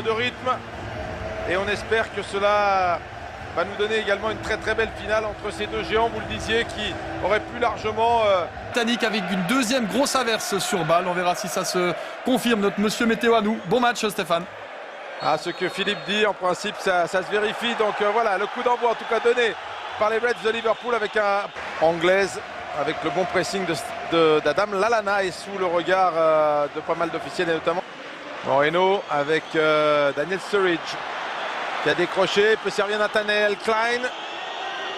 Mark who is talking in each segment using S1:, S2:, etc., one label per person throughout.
S1: de rythme. Et on espère que cela va nous donner également une très très belle finale entre ces deux géants, vous le disiez, qui auraient pu largement...
S2: Britannique avec une deuxième grosse averse sur balle. On verra si ça se confirme, notre monsieur météo à nous. Bon match Stéphane.
S1: Ah, ce que Philippe dit, en principe, ça se vérifie. Donc voilà, le coup d'envoi en tout cas donné par les Reds de Liverpool avec un anglaise, avec le bon pressing d'Adam Lallana et sous le regard de pas mal d'officiels et notamment Moreno avec Daniel Sturridge qui a décroché, peut servir Nathaniel Klein.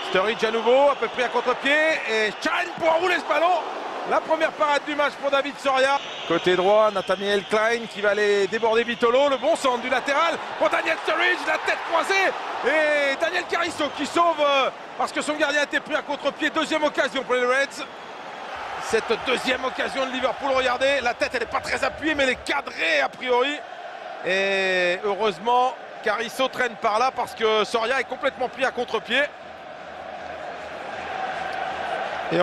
S1: Sturridge à nouveau, à peu près à contre-pied et Klein pour enrouler ce ballon. La première parade du match pour David Soria. Côté droit, Nathaniel Klein qui va aller déborder Vitolo. Le bon centre du latéral pour Daniel Sturridge, la tête croisée. Et Daniel Carriço qui sauve parce que son gardien a été pris à contre-pied. Deuxième occasion pour les Reds. Cette deuxième occasion de Liverpool, regardez, la tête elle n'est pas très appuyée mais elle est cadrée a priori. Et heureusement, Carriço traîne par là parce que Soria est complètement pris à contre-pied. Et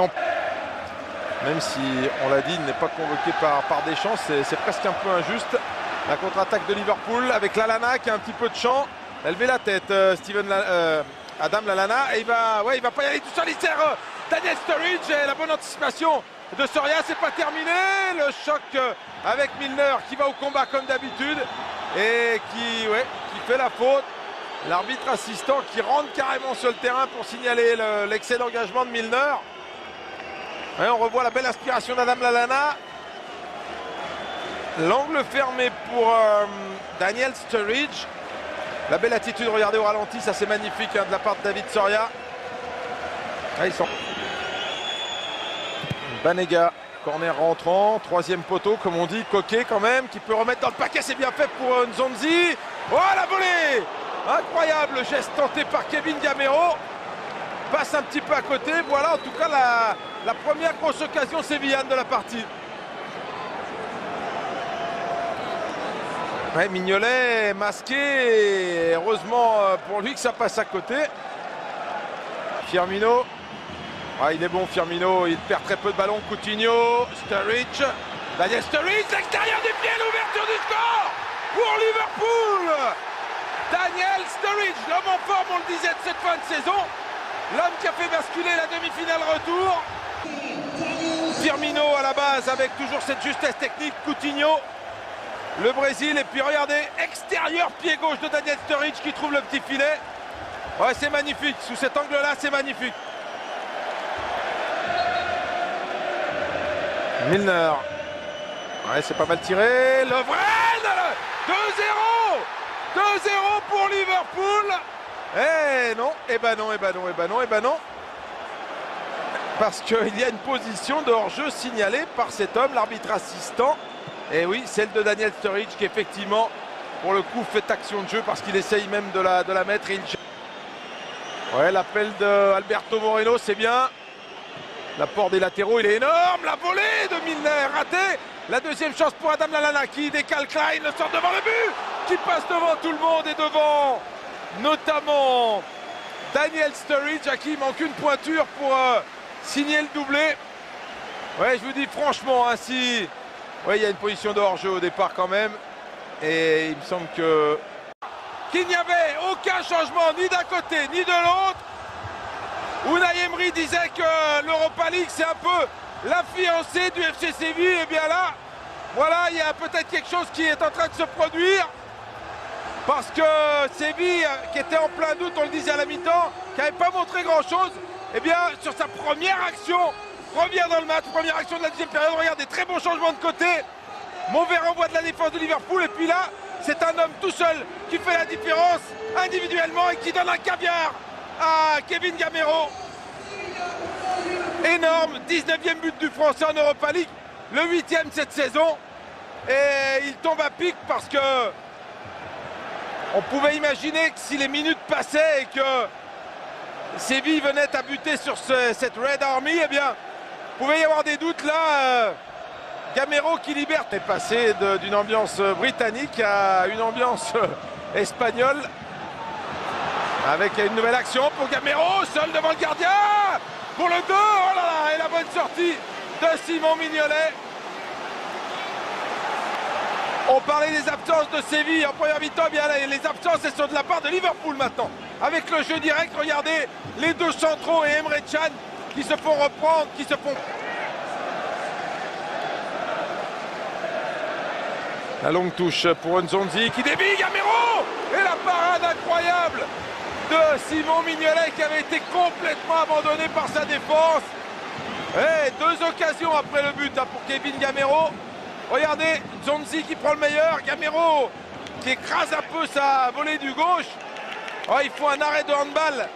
S1: même si, on l'a dit, il n'est pas convoqué par Deschamps, c'est presque un peu injuste. La contre-attaque de Liverpool avec Lallana qui a un petit peu de champ. Elle met la tête, Adam Lallana, et il va pas y aller tout seul, il sert Daniel Sturridge et la bonne anticipation de Soria, c'est pas terminé. Le choc avec Milner qui va au combat comme d'habitude et qui fait la faute. L'arbitre assistant qui rentre carrément sur le terrain pour signaler l'excès d'engagement de Milner. Et on revoit la belle inspiration d'Adam Lallana. L'angle fermé pour Daniel Sturridge. La belle attitude, regardez au ralenti, ça c'est magnifique de la part de David Soria. Ah, ils sont... Banega, corner rentrant, troisième poteau comme on dit, Coquet quand même, qui peut remettre dans le paquet, c'est bien fait pour Nzonzi. Oh la volée! Incroyable geste tenté par Kevin Gamero. Passe un petit peu à côté, voilà en tout cas la première grosse occasion sévillane de la partie. Ouais, Mignolet masqué, et heureusement pour lui que ça passe à côté. Firmino, ouais, il est bon Firmino, il perd très peu de ballons. Coutinho, Sturridge, Daniel Sturridge, l'extérieur des pieds, l'ouverture du score pour Liverpool. Daniel Sturridge, l'homme en forme, on le disait, de cette fin de saison. L'homme qui a fait basculer la demi-finale retour. Firmino à la base avec toujours cette justesse technique. Coutinho, le Brésil. Et puis regardez, extérieur pied gauche de Daniel Sturridge qui trouve le petit filet. Ouais, c'est magnifique. Sous cet angle-là, c'est magnifique. Milner. Ouais, c'est pas mal tiré. Lovren, 2-0. 2-0 pour Liverpool. Eh non, eh ben non, eh ben non, eh ben non, eh ben non. Parce qu'il y a une position de hors-jeu signalée par cet homme, l'arbitre assistant. Et oui, celle de Daniel Sturridge qui effectivement, pour le coup, fait action de jeu parce qu'il essaye même de la mettre. Et ouais, l'appel de Alberto Moreno, c'est bien. L'apport des latéraux, il est énorme. La volée de Milner, ratée. La deuxième chance pour Adam Lallana qui décale Klein, le sort devant le but, qui passe devant tout le monde et devant notamment Daniel Sturridge à qui il manque une pointure pour signer le doublé. Ouais, je vous dis franchement, ainsi, ouais, il y a une position de hors-jeu au départ quand même. Et il me semble qu'il n'y avait aucun changement ni d'un côté ni de l'autre. Unai Emery disait que l'Europa League c'est un peu la fiancée du FC Séville. Et bien là, voilà, il y a peut-être quelque chose qui est en train de se produire. Parce que Séville, qui était en plein doute, on le disait à la mi-temps, qui n'avait pas montré grand-chose, eh bien, sur sa première action, revient dans le match, première action de la deuxième période, regardez, très bon changement de côté, mauvais renvoi de la défense de Liverpool, et puis là, c'est un homme tout seul qui fait la différence individuellement et qui donne un caviar à Kevin Gamero. Énorme, 19e but du Français en Europa League, le 8e cette saison, et il tombe à pic parce que on pouvait imaginer que si les minutes passaient et que Séville venait à buter sur cette Red Army, eh bien, il pouvait y avoir des doutes là. Gamero qui libère. est passé d'une ambiance britannique à une ambiance espagnole. Avec une nouvelle action pour Gamero, seul devant le gardien. Pour le 2, oh là là, et la bonne sortie de Simon Mignolet. On parlait des absences de Séville en première mi-temps, bien les absences elles sont de la part de Liverpool maintenant. Avec le jeu direct, regardez les deux centraux et Emre Can qui se font reprendre, qui se font... La longue touche pour Nzonzi qui dévie Gamero. Et la parade incroyable de Simon Mignolet qui avait été complètement abandonné par sa défense. Et deux occasions après le but pour Kevin Gamero. Regardez, Nzonzi qui prend le meilleur, Gamero qui écrase un peu sa volée du gauche. Oh, il faut un arrêt de handball.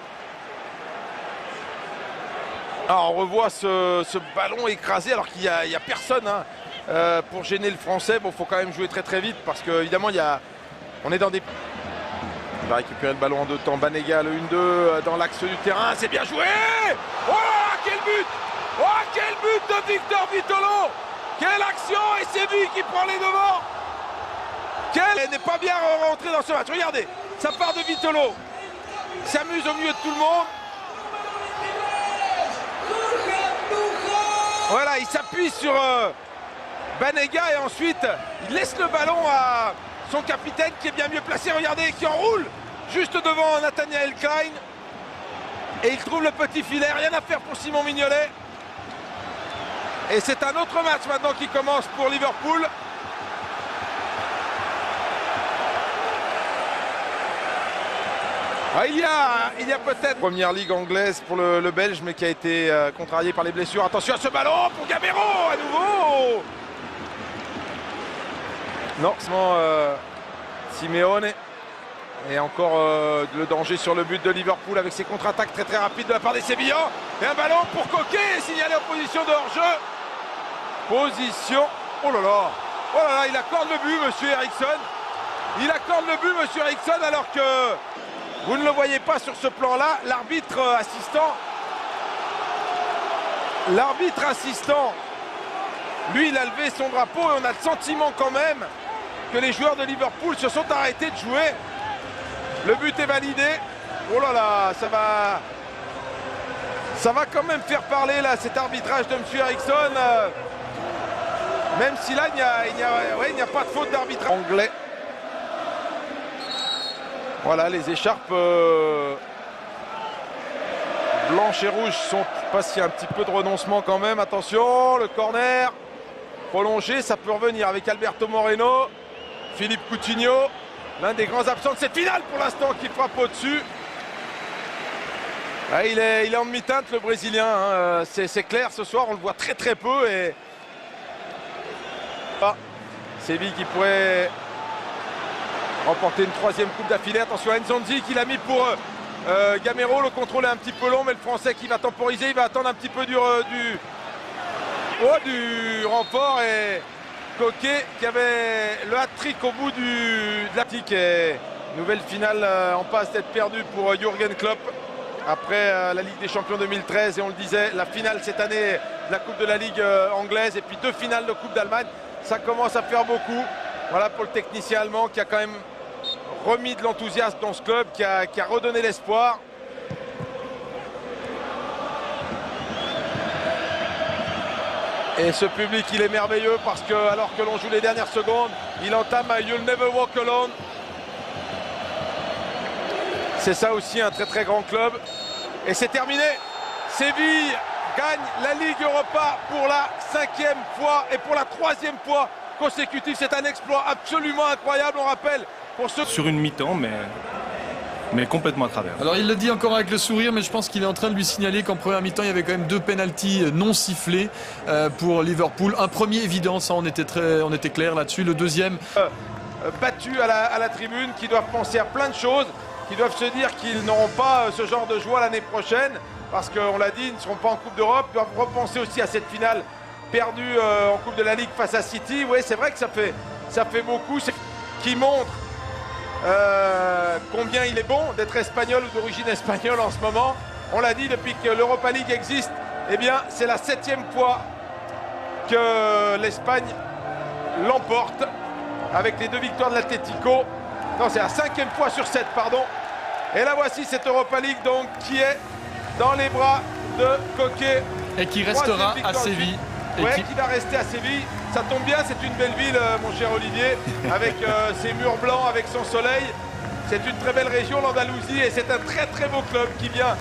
S1: Alors, on revoit ce ballon écrasé alors qu'il n'y a personne pour gêner le français. Bon, il faut quand même jouer très très vite parce qu'évidemment, on est dans des... Il va récupérer le ballon en deux temps. Banega, le 1-2 dans l'axe du terrain. C'est bien joué. Oh, quel but! Oh, quel but de Victor Vitolo! Quelle action! Et c'est lui qui prend les devants! Elle n'est pas bien rentrée dans ce match. Regardez, ça part de Vitolo. Il s'amuse au milieu de tout le monde. Voilà, il s'appuie sur Banega et ensuite il laisse le ballon à son capitaine qui est bien mieux placé. Regardez, qui enroule juste devant Nathaniel Klein. Et il trouve le petit filet. Rien à faire pour Simon Mignolet. Et c'est un autre match maintenant qui commence pour Liverpool. Ah, il y a peut-être première ligue anglaise pour le Belge, mais qui a été contrarié par les blessures. Attention à ce ballon pour Gamero à nouveau. Non, Simeone. Et encore le danger sur le but de Liverpool avec ses contre-attaques très très rapides de la part des Sévillans. Et un ballon pour Coquet, signalé en position de hors-jeu. Position. Oh là là, il accorde le but, monsieur Eriksson. Il accorde le but, monsieur Eriksson, alors que vous ne le voyez pas sur ce plan-là. L'arbitre assistant, lui, il a levé son drapeau et on a le sentiment quand même que les joueurs de Liverpool se sont arrêtés de jouer. Le but est validé. Oh là là, ça va quand même faire parler là cet arbitrage de monsieur Eriksson. Même si là, il n'y a pas de faute d'arbitrage anglais. Voilà, les écharpes blanches et rouges sont... Je sais pas s'il y a un petit peu de renoncement quand même. Attention, le corner prolongé, ça peut revenir avec Alberto Moreno. Philippe Coutinho, l'un des grands absents de cette finale pour l'instant, qui frappe au-dessus. Ah, il est en demi-teinte, le Brésilien. Hein. C'est clair, ce soir, on le voit très très peu. Et... Ah, Séville qui pourrait remporter une troisième coupe d'affilée. Attention à Nzonzi qui l'a mis pour Gamero. Le contrôle est un petit peu long, mais le Français qui va temporiser, il va attendre un petit peu du renfort. Et Coquet qui avait le hat-trick au bout de la tique. Et nouvelle finale en passe d'être perdue pour Jürgen Klopp après la Ligue des Champions 2013. Et on le disait, la finale cette année de la Coupe de la Ligue anglaise et puis deux finales de Coupe d'Allemagne. Ça commence à faire beaucoup. Voilà pour le technicien allemand qui a quand même remis de l'enthousiasme dans ce club, qui a redonné l'espoir. Et ce public, il est merveilleux parce que alors que l'on joue les dernières secondes, il entame à You'll Never Walk Alone. C'est ça aussi un très très grand club. Et c'est terminé. Séville gagne la Ligue Europa pour la 5e fois et pour la 3e fois consécutive. C'est un exploit absolument incroyable, on rappelle. Pour ceux...
S3: Sur une mi-temps, mais complètement à travers.
S2: Alors il le dit encore avec le sourire, mais je pense qu'il est en train de lui signaler qu'en première mi-temps, il y avait quand même 2 pénaltys non sifflés pour Liverpool. Un premier évident, ça on était clair là-dessus. Le deuxième...
S1: battus à la tribune, qui doivent penser à plein de choses, qui doivent se dire qu'ils n'auront pas ce genre de joie l'année prochaine, parce qu'on l'a dit, ils ne seront pas en Coupe d'Europe. Ils doivent repenser aussi à cette finale perdue en Coupe de la Ligue face à City. Oui, c'est vrai que ça fait beaucoup, qui montre combien il est bon d'être espagnol ou d'origine espagnole en ce moment. On l'a dit, depuis que l'Europa League existe, eh bien, c'est la 7e fois que l'Espagne l'emporte avec les 2 victoires de l'Atlético. Non, c'est la 5e fois sur 7, pardon. Et là, voici cette Europa League donc qui est dans les bras de Coquet.
S2: Et qui restera à Séville.
S1: Ouais, qui va rester à Séville. Ça tombe bien, c'est une belle ville, mon cher Olivier, avec ses murs blancs, avec son soleil. C'est une très belle région, l'Andalousie, et c'est un très très beau club qui vient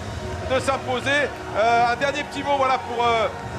S1: de s'imposer. Un dernier petit mot, voilà, pour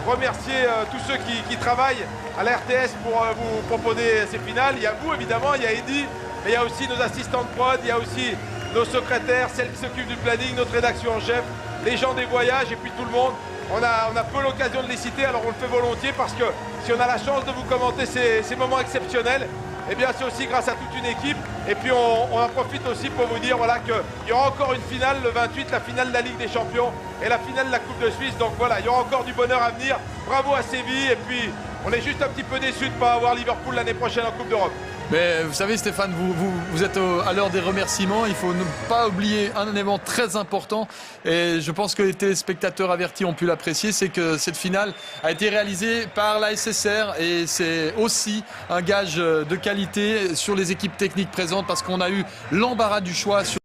S1: remercier tous ceux qui travaillent à la RTS pour vous proposer ces finales. Il y a vous, évidemment, il y a Eddy, mais il y a aussi nos assistants de prod, il y a aussi nos secrétaires, celles qui s'occupent du planning, notre rédaction en chef, les gens des voyages et puis tout le monde. On a peu l'occasion de les citer, alors on le fait volontiers parce que si on a la chance de vous commenter ces moments exceptionnels, eh bien c'est aussi grâce à toute une équipe. Et puis on en profite aussi pour vous dire voilà, qu'il y aura encore une finale le 28, la finale de la Ligue des Champions et la finale de la Coupe de Suisse. Donc voilà, il y aura encore du bonheur à venir. Bravo à Séville et puis on est juste un petit peu déçus de ne pas avoir Liverpool l'année prochaine en Coupe d'Europe.
S2: Mais vous savez Stéphane, vous êtes à l'heure des remerciements. Il faut ne pas oublier un élément très important et je pense que les téléspectateurs avertis ont pu l'apprécier, c'est que cette finale a été réalisée par la SSR et c'est aussi un gage de qualité sur les équipes techniques présentes parce qu'on a eu l'embarras du choix sur